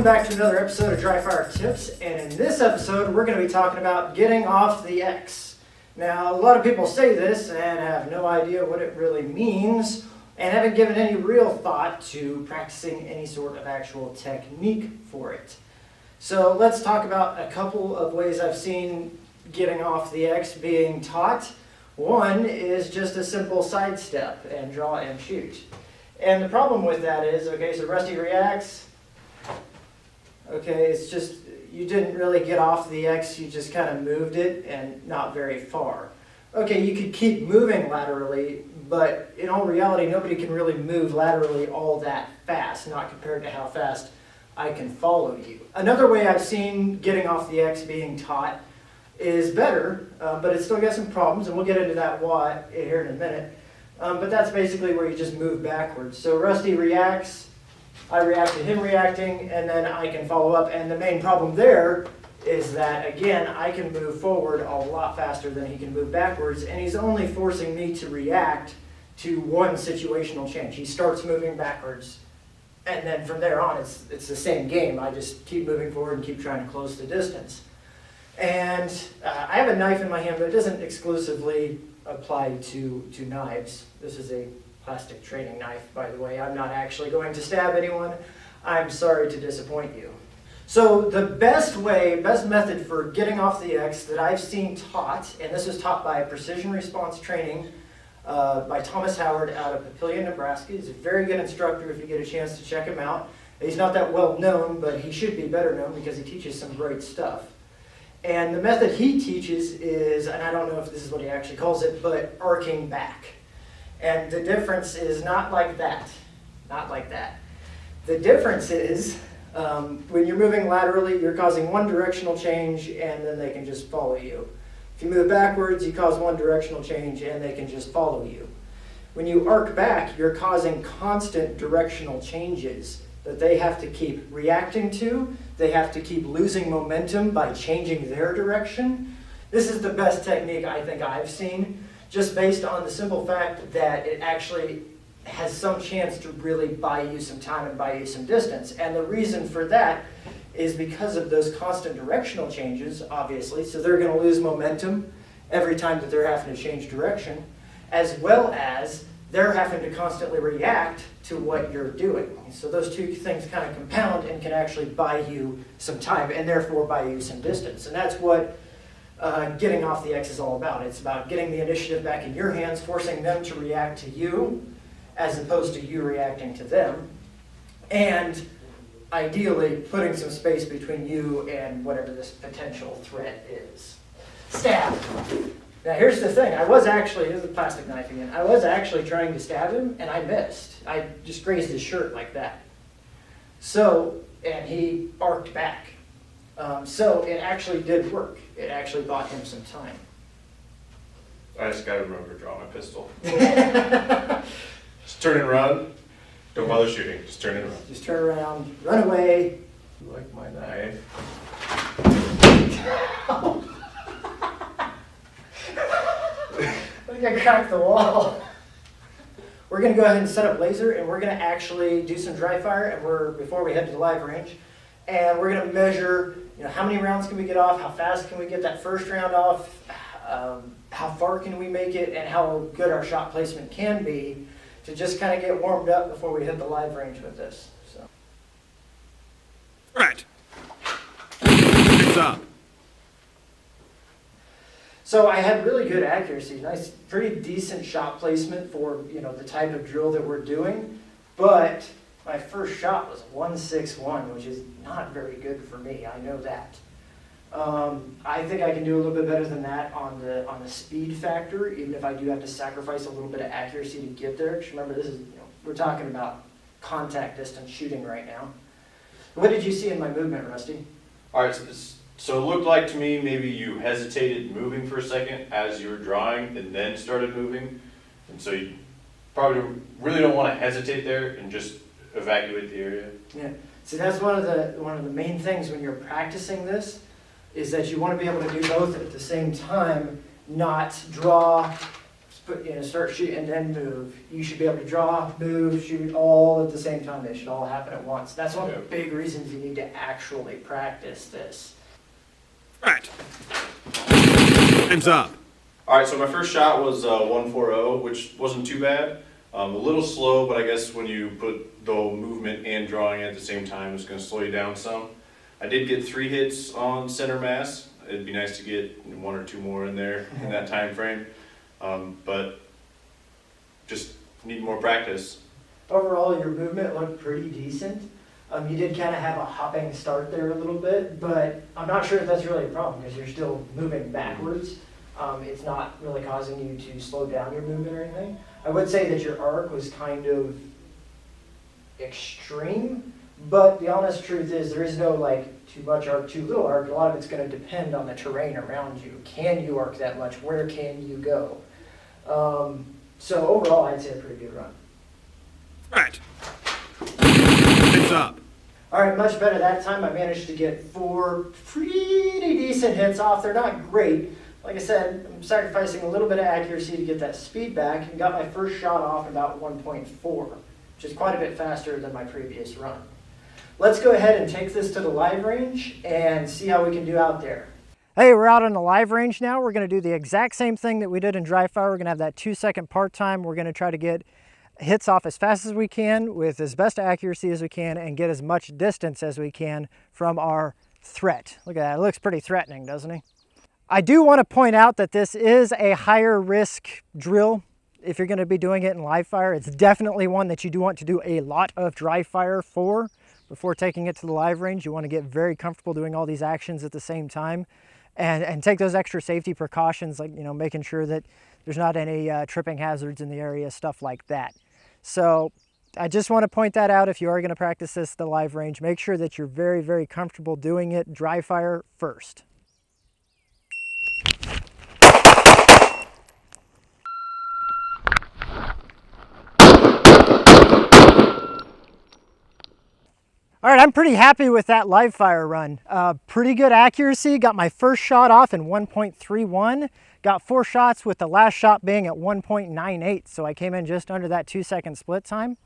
back to another episode of Dry Fire Tips, and in this episode we're going to be talking about getting off the X. Now, a lot of people say this and have no idea what it really means and haven't given any real thought to practicing any sort of actual technique for it. So let's talk about a couple of ways I've seen getting off the X being taught. One is just a simple sidestep and draw and shoot. And the problem with that is, okay, so Rusty reacts. Okay, it's just, you didn't really get off the X, you just kind of moved it and not very far. Okay, you could keep moving laterally, but in all reality, nobody can really move laterally all that fast, not compared to how fast I can follow you. Another way I've seen getting off the X being taught is better, but it's still got some problems, and we'll get into that why here in a minute. But that's basically where you just move backwards. So Rusty reacts, I react to him reacting, and then I can follow up. And the main problem there is that, again, I can move forward a lot faster than he can move backwards, and he's only forcing me to react to one situational change. He starts moving backwards, and then from there on, it's the same game. I just keep moving forward and keep trying to close the distance. And I have a knife in my hand, but it doesn't exclusively apply to knives. This is a plastic training knife, by the way. I'm not actually going to stab anyone. I'm sorry to disappoint you. So the best method for getting off the X that I've seen taught, and this was taught by Precision Response Training by Thomas Howard out of Papillion, Nebraska. He's a very good instructor if you get a chance to check him out. He's not that well known, but he should be better known because he teaches some great stuff. And the method he teaches is, and I don't know if this is what he actually calls it, but arcing back. And the difference is not like that. Not like that. The difference is when you're moving laterally, you're causing one directional change and then they can just follow you. If you move backwards, you cause one directional change and they can just follow you. When you arc back, you're causing constant directional changes that they have to keep reacting to. They have to keep losing momentum by changing their direction. This is the best technique I think I've seen, just based on the simple fact that it actually has some chance to really buy you some time and buy you some distance. And the reason for that is because of those constant directional changes, obviously. So they're going to lose momentum every time that they're having to change direction, as well as they're having to constantly react to what you're doing. So those two things kind of compound and can actually buy you some time and therefore buy you some distance. And that's what getting off the X is all about. It's about getting the initiative back in your hands, forcing them to react to you as opposed to you reacting to them, and ideally putting some space between you and whatever this potential threat is. Stab. Now here's the thing, here's a plastic knife again, I was actually trying to stab him and I missed. I just grazed his shirt like that. So, and he arced back. So it actually did work. It actually bought him some time. I just gotta remember to draw my pistol. Just turn and run. Don't bother shooting, just turn and run. Just turn around, run away. You like my knife? I think I cracked the wall. We're going to go ahead and set up laser, and we're going to actually do some dry fire and before we head to the live range. And we're going to measure, how many rounds can we get off, how fast can we get that first round off, how far can we make it, and how good our shot placement can be to just kind of get warmed up before we hit the live range with this. So. All right. It's up. So I had really good accuracy, nice, pretty decent shot placement for the type of drill that we're doing, but my first shot was 161, which is not very good for me. I know that. I think I can do a little bit better than that on the speed factor, even if I do have to sacrifice a little bit of accuracy to get there. Because remember, this is we're talking about contact distance shooting right now. What did you see in my movement, Rusty? All right, so it looked like to me maybe you hesitated moving for a second as you were drawing and then started moving. And so you probably really don't want to hesitate there and just evacuate the area. Yeah, see that's one of the main things when you're practicing this is that you want to be able to do both at the same time, not draw start shooting and then move. You should be able to draw, move, shoot all at the same time. They should all happen at once. That's one of the big reasons you need to actually practice this. Right. Time's up. All right, so my first shot was 140, which wasn't too bad. A little slow, but I guess when you put the movement and drawing at the same time, it's going to slow you down some. I did get 3 hits on center mass. It'd be nice to get 1 or 2 more in there in that time frame, but just need more practice. Overall, your movement looked pretty decent. You did kind of have a hopping start there a little bit, but I'm not sure if that's really a problem because you're still moving backwards. It's not really causing you to slow down your movement or anything. I would say that your arc was kind of extreme, but the honest truth is there is no like too much arc, too little arc. A lot of it's going to depend on the terrain around you. Can you arc that much? Where can you go? So overall, I'd say a pretty good run. Right. Time's up. All right, much better that time. I managed to get 4 pretty decent hits off. They're not great. Like I said, I'm sacrificing a little bit of accuracy to get that speed back and got my first shot off about 1.4, which is quite a bit faster than my previous run. Let's go ahead and take this to the live range and see how we can do out there. Hey, we're out on the live range now. We're going to do the exact same thing that we did in dry fire. We're going to have that 2-second part time. We're going to try to get hits off as fast as we can with as best accuracy as we can and get as much distance as we can from our threat. Look at that. It looks pretty threatening, doesn't he? I do want to point out that this is a higher risk drill if you're going to be doing it in live fire. It's definitely one that you do want to do a lot of dry fire for before taking it to the live range. You want to get very comfortable doing all these actions at the same time and take those extra safety precautions, like making sure that there's not any tripping hazards in the area, stuff like that. So I just want to point that out. If you are going to practice this at the live range, make sure that you're very, very comfortable doing it dry fire first. All right, I'm pretty happy with that live fire run. Pretty good accuracy. Got my first shot off in 1.31. Got 4 shots with the last shot being at 1.98. So I came in just under that 2-second split time.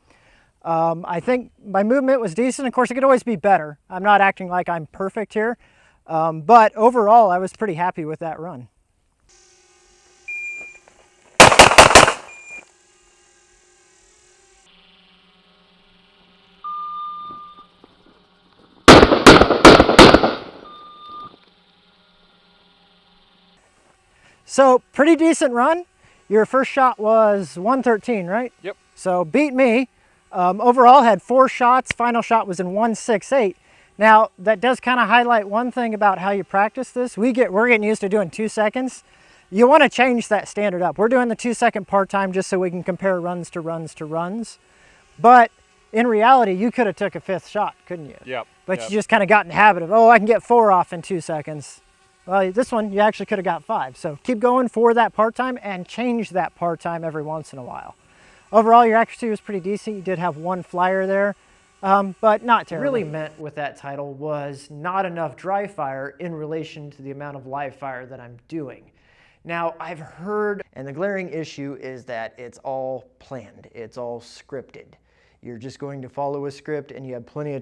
I think my movement was decent. Of course, it could always be better. I'm not acting like I'm perfect here. But overall, I was pretty happy with that run. So pretty decent run. Your first shot was 113, right? Yep. So beat me. Overall had 4 shots. Final shot was in 168. Now that does kind of highlight one thing about how you practice this. We're getting used to doing 2 seconds. You want to change that standard up. We're doing the 2-second part time just so we can compare runs to runs to runs. But in reality, you could have took a 5th shot, couldn't you? Yep. But you just kind of got in the habit of, I can get 4 off in 2 seconds. Well, this one, you actually could have got 5. So keep going for that part-time and change that part-time every once in a while. Overall, your accuracy was pretty decent. You did have 1 flyer there, but not terrible. What really meant with that title was not enough dry fire in relation to the amount of live fire that I'm doing. Now, I've heard, and the glaring issue is that it's all planned. It's all scripted. You're just going to follow a script and you have plenty of